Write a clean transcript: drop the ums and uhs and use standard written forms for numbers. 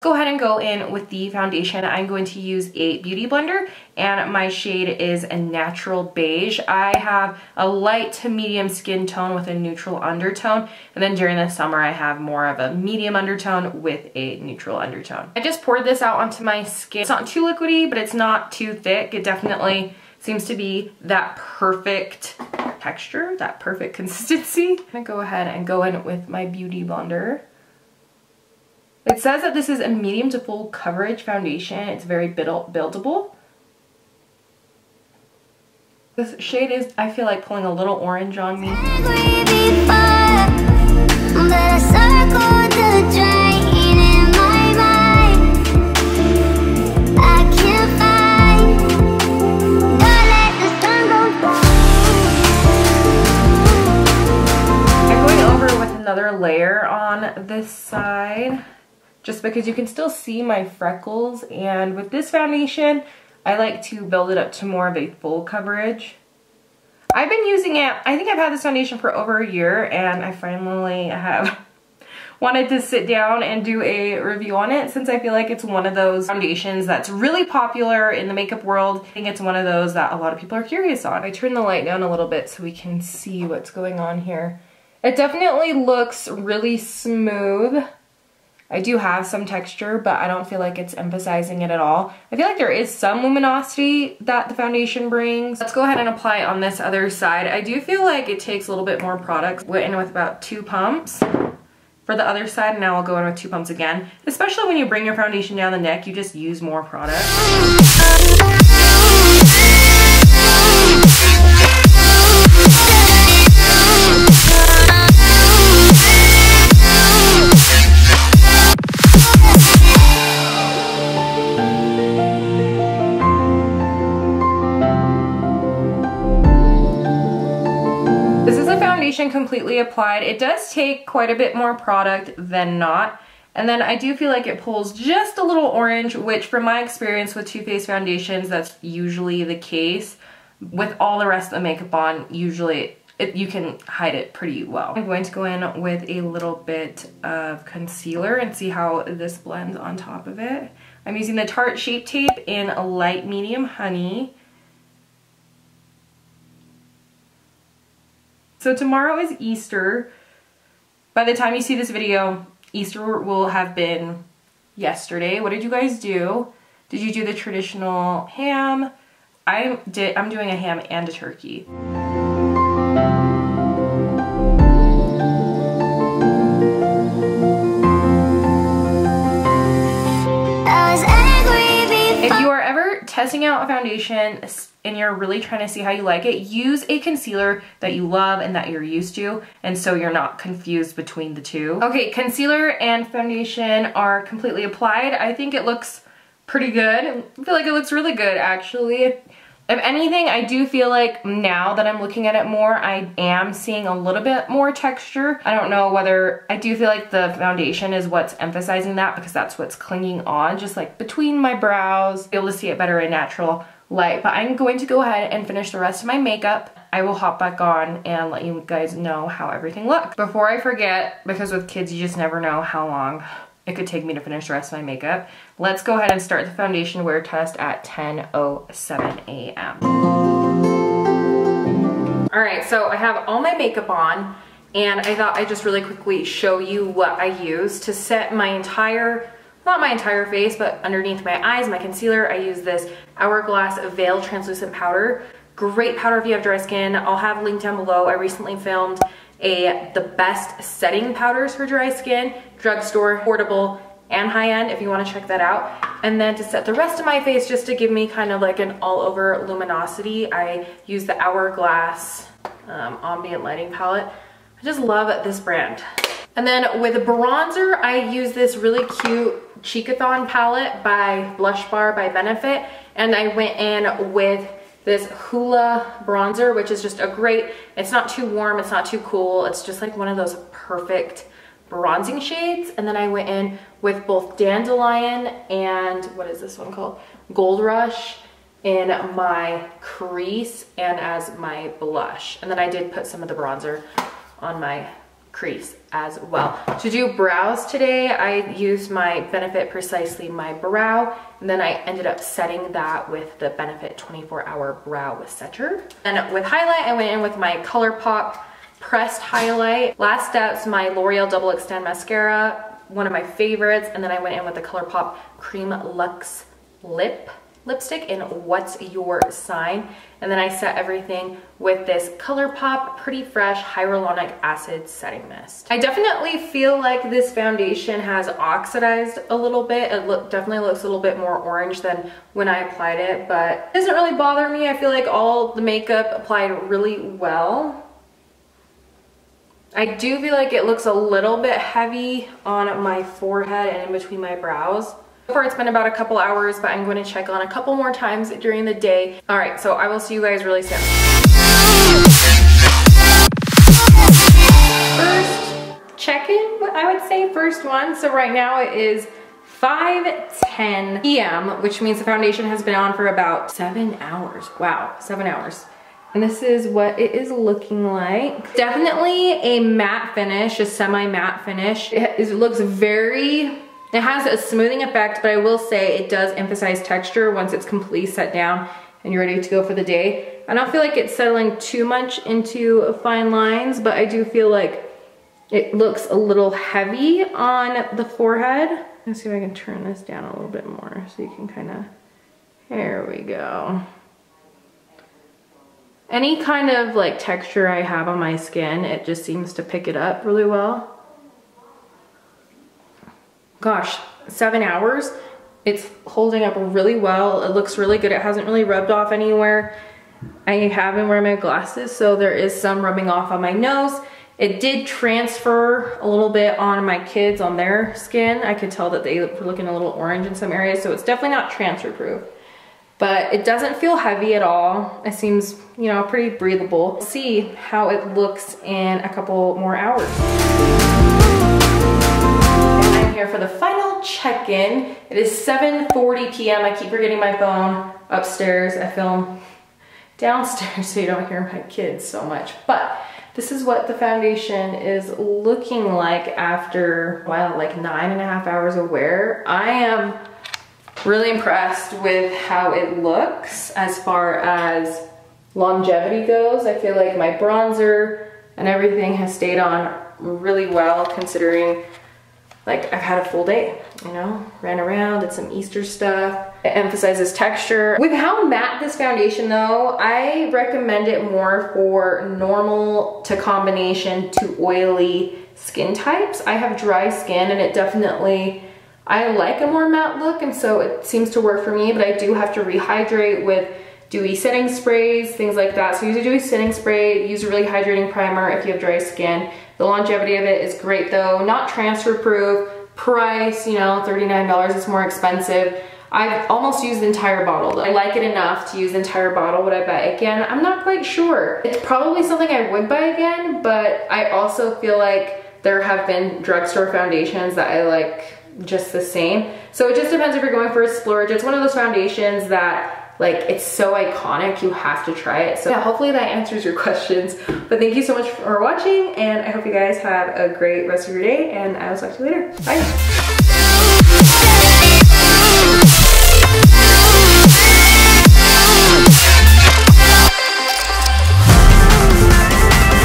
go ahead and go in with the foundation. I'm going to use a beauty blender, and my shade is a natural beige. I have a light to medium skin tone with a neutral undertone, and then during the summer I have more of a medium undertone with a neutral undertone. I just poured this out onto my skin. It's not too liquidy, but it's not too thick. It definitely seems to be that perfect texture, that perfect consistency. I'm gonna go ahead and go in with my beauty blender. It says that this is a medium to full coverage foundation. It's very buildable. This shade is, I feel like, pulling a little orange on me. Another layer on this side just because you can still see my freckles, and with this foundation I like to build it up to more of a full coverage. I've been using it, I think I've had this foundation for over a year, and I finally have wanted to sit down and do a review on it since I feel like it's one of those foundations that's really popular in the makeup world. I think it's one of those that a lot of people are curious on. I turn the light down a little bit so we can see what's going on here. It definitely looks really smooth. I do have some texture, but I don't feel like it's emphasizing it at all. I feel like there is some luminosity that the foundation brings. Let's go ahead and apply it on this other side. I do feel like it takes a little bit more product. Went in with about 2 pumps for the other side, and now I'll go in with 2 pumps again. Especially when you bring your foundation down the neck, you just use more product. Completely applied. It does take quite a bit more product than not, and then I do feel like it pulls just a little orange, which from my experience with Too Faced foundations, that's usually the case. With all the rest of the makeup on, usually you can hide it pretty well. I'm going to go in with a little bit of concealer and see how this blends on top of it. I'm using the Tarte Shape Tape in a light medium honey. So tomorrow is Easter. By the time you see this video, Easter will have been yesterday. What did you guys do? Did you do the traditional ham? I'm doing a ham and a turkey. If you are ever testing out a foundation and you're really trying to see how you like it, use a concealer that you love and that you're used to, and so you're not confused between the two. Okay, concealer and foundation are completely applied. I think it looks pretty good. I feel like it looks really good, actually. If anything, I do feel like now that I'm looking at it more, I am seeing a little bit more texture. I don't know whether, I do feel like the foundation is what's emphasizing that, because that's what's clinging on, just like between my brows. Be able to see it better in natural light. But I'm going to go ahead and finish the rest of my makeup. I will hop back on and let you guys know how everything looks. Before I forget, because with kids you just never know how long it could take me to finish the rest of my makeup, let's go ahead and start the foundation wear test at 10:07 a.m. Alright, so I have all my makeup on, and I thought I'd just really quickly show you what I use to set my entire, not my entire face, but underneath my eyes, my concealer. I use this Hourglass Veil Translucent Powder. Great powder if you have dry skin. I'll have a link down below. I recently filmed the best setting powders for dry skin, drugstore, portable, and high-end if you want to check that out. And then to set the rest of my face, just to give me kind of like an all-over luminosity, I use the Hourglass Ambient Lighting Palette. I just love this brand. And then with bronzer, I use this really cute Cheekathon palette by Blush Bar by Benefit, and I went in with this Hoola bronzer, which is just a great, it's not too warm, it's not too cool, it's just like one of those perfect bronzing shades. And then I went in with both Dandelion and, what is this one called? Gold Rush in my crease and as my blush. And then I did put some of the bronzer on my crease as well. To do brows today, I used my Benefit Precisely My Brow, and then I ended up setting that with the Benefit 24-Hour Brow Setter. And with highlight, I went in with my Colourpop Pressed Highlight. Last step's my L'Oreal Double Extend Mascara, one of my favorites, and then I went in with the Colourpop Creme Lux Lip lipstick in What's Your Sign, and then I set everything with this Colourpop Pretty Fresh Hyaluronic Acid Setting Mist. I definitely feel like this foundation has oxidized a little bit. It definitely looks a little bit more orange than when I applied it, but it doesn't really bother me. I feel like all the makeup applied really well. I do feel like it looks a little bit heavy on my forehead and in between my brows. So far it's been about a couple hours, but I'm going to check on a couple more times during the day. All right, so I will see you guys really soon. First check-in, I would say, first one. So right now it is 5:10 p.m., which means the foundation has been on for about 7 hours. Wow, 7 hours. And this is what it is looking like. Definitely a matte finish, a semi-matte finish. It looks very... It has a smoothing effect, but I will say it does emphasize texture once it's completely set down and you're ready to go for the day. I don't feel like it's settling too much into fine lines, but I do feel like it looks a little heavy on the forehead. Let's see if I can turn this down a little bit more so you can kind of, there we go. Any kind of like texture I have on my skin, it just seems to pick it up really well. Gosh, 7 hours. It's holding up really well. It looks really good. It hasn't really rubbed off anywhere. I have been wearing my glasses, so there is some rubbing off on my nose. It did transfer a little bit on my kids, on their skin. I could tell that they were looking a little orange in some areas, so it's definitely not transfer proof. But it doesn't feel heavy at all. It seems, you know, pretty breathable. We'll see how it looks in a couple more hours. Here for the final check-in. It is 7:40 p.m. I keep forgetting my phone upstairs. I film downstairs so you don't hear my kids so much. But this is what the foundation is looking like after, well, like 9.5 hours of wear. I am really impressed with how it looks as far as longevity goes. I feel like my bronzer and everything has stayed on really well, considering like I've had a full day, you know, ran around, did some Easter stuff. It emphasizes texture. With how matte this foundation though, I recommend it more for normal to combination to oily skin types. I have dry skin and it definitely, I like a more matte look, and so it seems to work for me, but I do have to rehydrate with dewy setting sprays, things like that. So use a dewy setting spray, use a really hydrating primer if you have dry skin. The longevity of it is great though, not transfer proof. Price, you know, $39, it's more expensive. I've almost used the entire bottle. I like it enough to use the entire bottle. Would I buy it again? I'm not quite sure. It's probably something I would buy again, but I also feel like there have been drugstore foundations that I like just the same. So it just depends if you're going for a splurge. It's one of those foundations that like, it's so iconic, you have to try it. So yeah, hopefully that answers your questions. But thank you so much for watching, and I hope you guys have a great rest of your day, and I will talk to you later. Bye.